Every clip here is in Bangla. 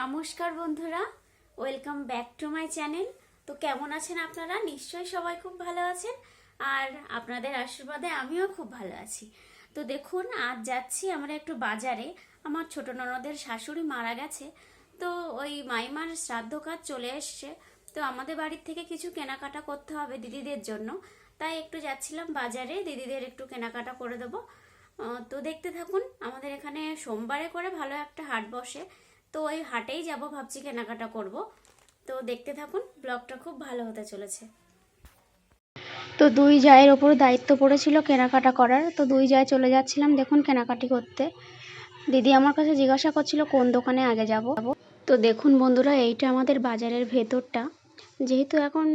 নমস্কার বন্ধুরা, welcome back to my channel. তো কেমন আছেন আপনারা? নিশ্চয়ই সবাই খুব ভালো আছেন, আর আপনাদের আশীর্বাদে আমিও খুব ভালো আছি। তো দেখুন, আজ যাচ্ছি আমরা একটু বাজারে। আমার ছোট ননদের শাশুড়ি মারা গেছে, তো ওই মাইমার শ্রাদ্ধ কাজ চলে এসছে। তো আমাদের বাড়ির থেকে কিছু কেনাকাটা করতে হবে দিদিদের জন্য, তাই একটু যাচ্ছিলাম বাজারে, দিদিদের একটু কেনাকাটা করে দেবো। তো দেখতে থাকুন। আমাদের এখানে সোমবারে করে ভালো একটা হাট বসে, তো ওই হাটেই যাব ভাবছি, কেনাকাটা করব। তো দেখতে থাকুন, ব্লগটা খুব ভালো হতে চলেছে। তো দুই জায়ের ওপর দায়িত্ব পড়েছিল কেনাকাটা করার, তো দুই জায় চলে যাচ্ছিলাম দেখুন কেনাকাটি করতে। দিদি আমার কাছে জিজ্ঞাসা করছিল কোন দোকানে আগে যাব। তো দেখুন বন্ধুরা, এইটা আমাদের বাজারের ভেতরটা। যেহেতু এখন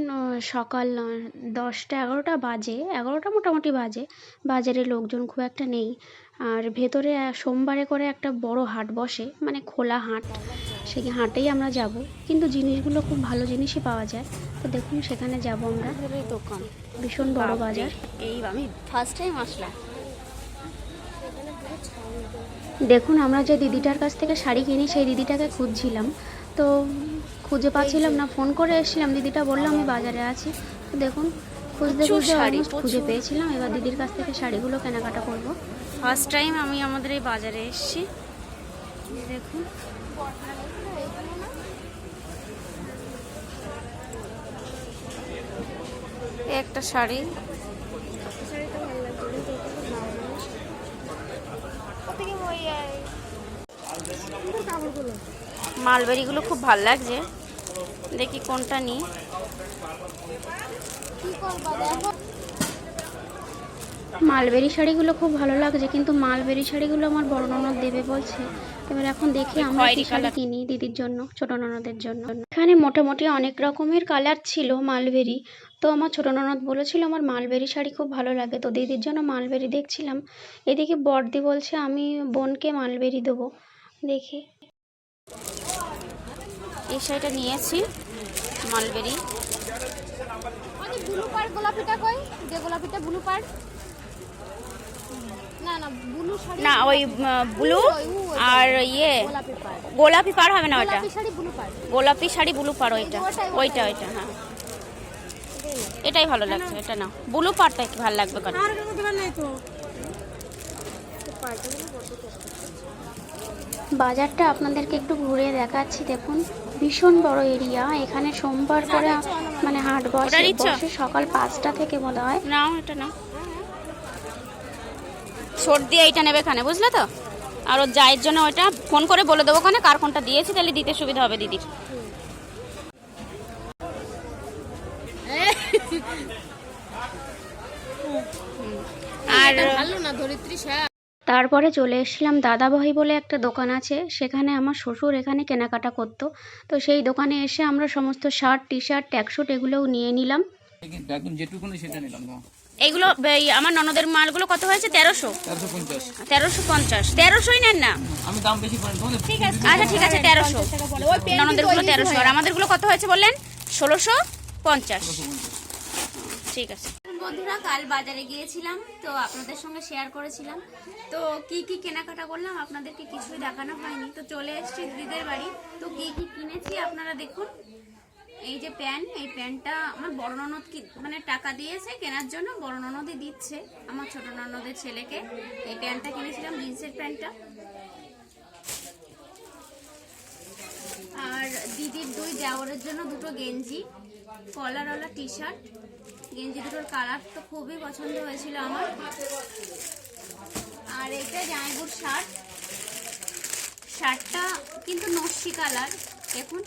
সকাল 10টা 11টা বাজে, 11টা মোটামুটি বাজে, বাজারে লোকজন খুব একটা নেই। আর ভেতরে সোমবারে করে একটা বড় হাট বসে, মানে খোলা হাট। সেই হাটেই আমরা যাব, কিন্তু জিনিসগুলো খুব ভালো জিনিসই পাওয়া যায়। তো দেখুন সেখানে যাব আমরা। দোকান ভীষণ বড় বাজার। এই আমি ফার্স্ট টাইম আসলাম। দেখুন আমরা যে দিদিটার কাছ থেকে শাড়ি কিনি সেই দিদিটাকে খুঁজছিলাম, তো খুঁজে পাচ্ছিলাম না। ফোন করে এসেছিলাম, দিদিটা বললো আমি বাজারে আছি। তো দেখুন খুঁজতে খুঁজতে অলমোস্ট খুঁজে পেয়েছিলাম। এবার দিদির কাছ থেকে শাড়িগুলো কেনাকাটা করব। ফার্স্ট টাইম আমি আমাদের এই বাজারে এসেছি। দেখুন, একটা শাড়ি, মালবেরিগুলো খুব ভালো লাগছে। দেখি কোনটা নিই। মালবেরি শাড়িগুলো খুব ভালো লাগছে, কিন্তু মালবেরি শাড়িগুলো আমার বড় ননদ দেবে বলছে। এবার এখন দেখি আমরা কি শাড়ি কিনি দিদির জন্য, ছোট ননদের জন্য। এখানে মোটামুটি অনেক রকমের কালার ছিল মালবেরি। তো আমার ছোট ননদ বলেছিল আমার মালবেরি শাড়ি খুব ভালো লাগে, তো দিদির জন্য মালবেরি দেখছিলাম। এদিকে বড়দি বলছে আমি বোনকে মালবেরি দেবো। দেখি, এই শাড়িটা নিয়েছি, মালবেরি। ব্লু পাড় গোলাপিটা কই? যে গোলাপিটা ব্লু পাড়? না না, ব্লু শাড়ি না, ওই ব্লু আর ইয়ে গোলাপি পাড়। গোলাপি পাড় হবে না, ওটা গোলাপি শাড়ি ব্লু পাড়। গোলাপি শাড়ি ব্লু পাড়, ওইটা ওইটা ওইটা হ্যাঁ, এটাই ভালো লাগছে। এটা না, ব্লু পাড়টা কি ভালো লাগবে কারণ। বাজারটা আপনাদেরকে একটু ঘুরে দেখাচ্ছি। দেখুন ভীষণ বড় এরিয়া। এখানে সোমবার করে মানে হাট বসে সকাল 5টা থেকে বোধ হয়। না, এটা না, সর্দি এইটা নেবে এখানে, বুঝলে তো। আর ওর জায়ের জন্য ওইটা ফোন করে বলে দেবো ওখানে কার কোনটা দিয়েছি, তাহলে দিতে সুবিধা হবে দিদির। আর ভালো না ধরিত্রী শাড়ি। তারপরে চলে এসেছিলাম দাদাভাই বলে একটা দোকান আছে, সেখানে আমার শ্বশুর এখানে কেনাকাটা করতো। তো সেই দোকানে এসে আমরা সমস্ত শার্ট, টি শার্ট, ট্যাক্সুট এগুলোও নিয়ে নিলাম। একদম যেটুকুনি সেটা নিলাম না। এইগুলো আমার ননদের মালগুলো কত হয়েছে? 1350। 1350 1300ই নেন না। আমি দাম বেশি বলি তোমাদের। ঠিক আছে, আচ্ছা ঠিক আছে, 1300। ননদেরগুলো 1300, আর আমাদেরগুলো কত হয়েছে বললেন? 1650। ঠিক আছে বন্ধুরা, কাল বাজারে গিয়েছিলাম, তো আপনাদের সঙ্গে শেয়ার করেছিলাম। তো কি কি কেনাকাটা করলাম আপনাদেরকে কিছুই দেখানো হয়নি। তো চলে এসেছি দিদিদের বাড়ি। তো কি কি কিনেছি আপনারা দেখুন। এই যে প্যান্ট, এই প্যান্টটা আমার বড় ননদ মানে টাকা দিয়েছে কেনার জন্য, বড় ননদই দিচ্ছে আমার ছোট ননদের ছেলেকে। এই প্যান্টটা কিনেছিলাম, জিন্সের প্যান্টটা। আর দিদির দুই দেওরের জন্য দুটো গেঞ্জি, কলারওয়ালা টি শার্ট। গেঞ্জি দুটোর কালার তো খুবই পছন্দ হয়েছিল আমার। আর এটা জামাইবুর শার্ট, শার্টটা কিন্তু নস্যি কালার দেখুন।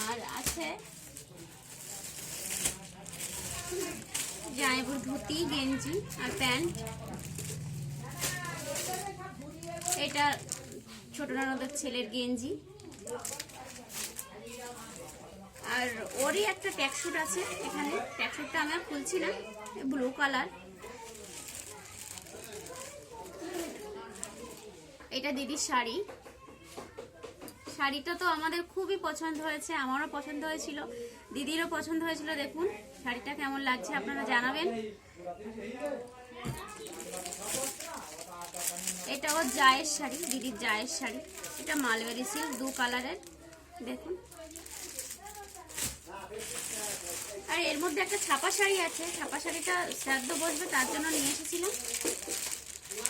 আর আছে জামাইবুর ধুতি, গেঞ্জি আর প্যান্ট। এটা ছোট ননদের ছেলের গেঞ্জি। আর ওরই একটা ট্যাক্সুট আছে এখানে, ট্যাক্সুটটা আমি আর খুলছি না, ব্লু কালার। এটা দিদির শাড়ি, শাড়িটা তো আমাদের খুবই পছন্দ হয়েছে, আমারও পছন্দ হয়েছিল, দিদিরও পছন্দ হয়েছিল। দেখুন শাড়িটা কেমন লাগছে আপনারা জানাবেন। এটা ওর জায়ের শাড়ি, দিদির জায়ের শাড়ি। এটা মালবেরি সিল্ক 2 কালারের, দেখুন। আর এর মধ্যে একটা ছাপা শাড়ি আছে, ছাপা শাড়িটা শ্রাদ্ধ বসবে তার জন্য নিয়ে এসেছিলাম।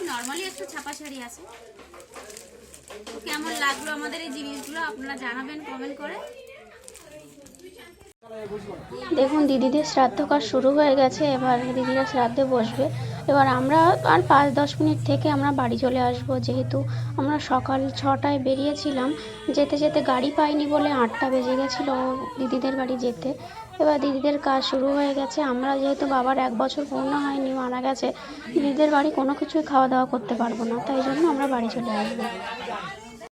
নর্মালি একটা ছাপা শাড়ি আছে। তো কেমন লাগলো আমাদের এই জিনিসগুলো আপনারা জানাবেন কমেন্ট করে। দেখুন দিদিদের শ্রাদ্ধ কাজ শুরু হয়ে গেছে, এবার দিদিরা শ্রাদ্ধে বসবে। এবার আমরা আর 5-10 মিনিট থেকে আমরা বাড়ি চলে আসব, যেহেতু আমরা সকাল 6টায় বেরিয়েছিলাম। যেতে যেতে গাড়ি পাইনি বলে 8টা বেজে গেছিলো দিদিদের বাড়ি যেতে। এবার দিদিদের কাজ শুরু হয়ে গেছে। আমরা যেহেতু বাবার 1 বছর পূর্ণ হয়নি, মারা গেছে, দিদিদের বাড়ি কোনো কিছুই খাওয়া দাওয়া করতে পারবো না, তাই জন্য আমরা বাড়ি চলে আসবো।